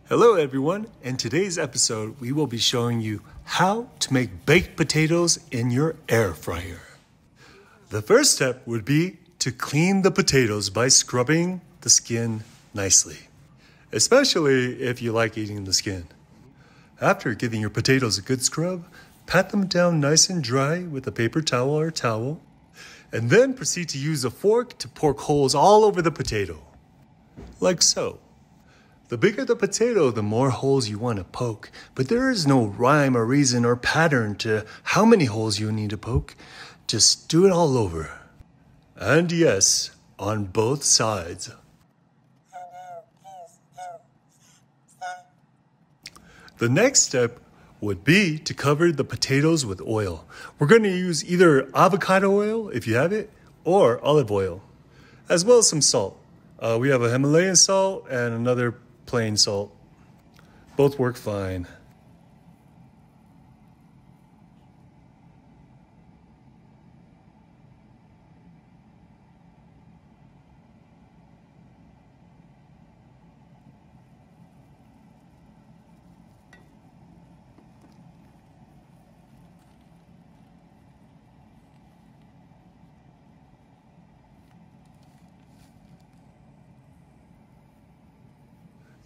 Hello everyone, in today's episode we will be showing you how to make baked potatoes in your air fryer. The first step would be to clean the potatoes by scrubbing the skin nicely, especially if you like eating the skin. After giving your potatoes a good scrub, pat them down nice and dry with a paper towel or towel, and then proceed to use a fork to poke holes all over the potato, like so. The bigger the potato, the more holes you want to poke, but there is no rhyme or reason or pattern to how many holes you need to poke. Just do it all over. And yes, on both sides. The next step would be to cover the potatoes with oil. We're going to use either avocado oil, if you have it, or olive oil, as well as some salt. We have a Himalayan salt and another plain salt. Both work fine.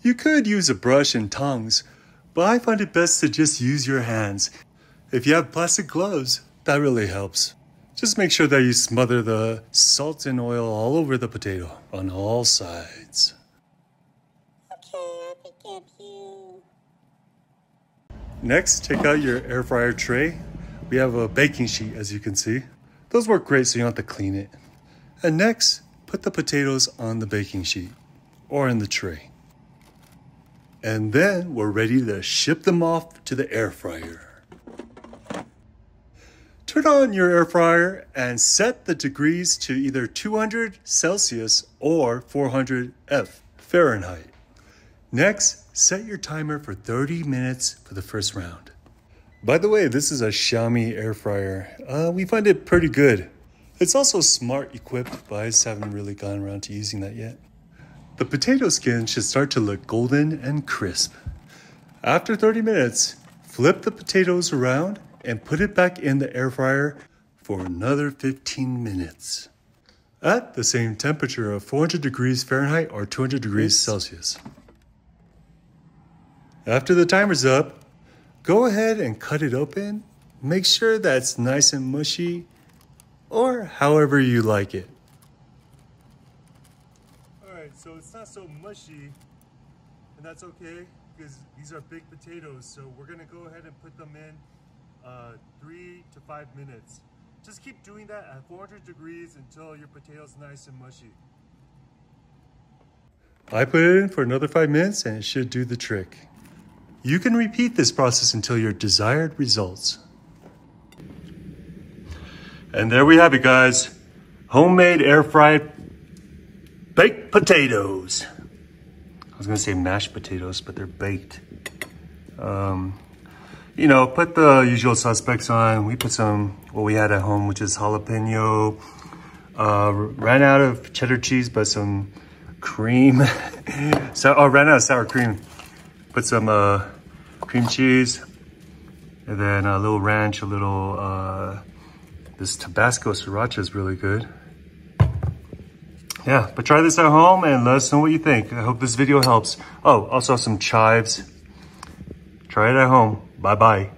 You could use a brush and tongs, but I find it best to just use your hands. If you have plastic gloves, that really helps. Just make sure that you smother the salt and oil all over the potato on all sides. Okay, I forgive you. Next, take out your air fryer tray. We have a baking sheet, as you can see. Those work great so you don't have to clean it. And next, put the potatoes on the baking sheet or in the tray. And then we're ready to ship them off to the air fryer. Turn on your air fryer and set the degrees to either 200 Celsius or 400 Fahrenheit. Next, set your timer for 30 minutes for the first round. By the way, this is a Xiaomi air fryer. We find it pretty good. It's also smart equipped, but I just haven't really gone around to using that yet. The potato skin should start to look golden and crisp. After 30 minutes, flip the potatoes around and put it back in the air fryer for another 15 minutes at the same temperature of 400 degrees Fahrenheit or 200 degrees Celsius. After the timer's up, go ahead and cut it open. Make sure that it's nice and mushy or however you like it. So it's not so mushy, and that's okay because these are big potatoes. So we're gonna go ahead and put them in 3 to 5 minutes. Just keep doing that at 400 degrees until your potato's nice and mushy. I put it in for another 5 minutes and it should do the trick. You can repeat this process until your desired results. And there we have it, guys. Homemade air fried baked potatoes. I was gonna say mashed potatoes, but they're baked. You know, put the usual suspects on. We put some, what we had at home, which is jalapeno. Ran out of cheddar cheese, but some cream. Ran out of sour cream. Put some cream cheese. And then a little ranch, a little, this Tabasco sriracha is really good. Yeah, but try this at home and let us know what you think. I hope this video helps. Oh, also some chives. Try it at home. Bye-bye.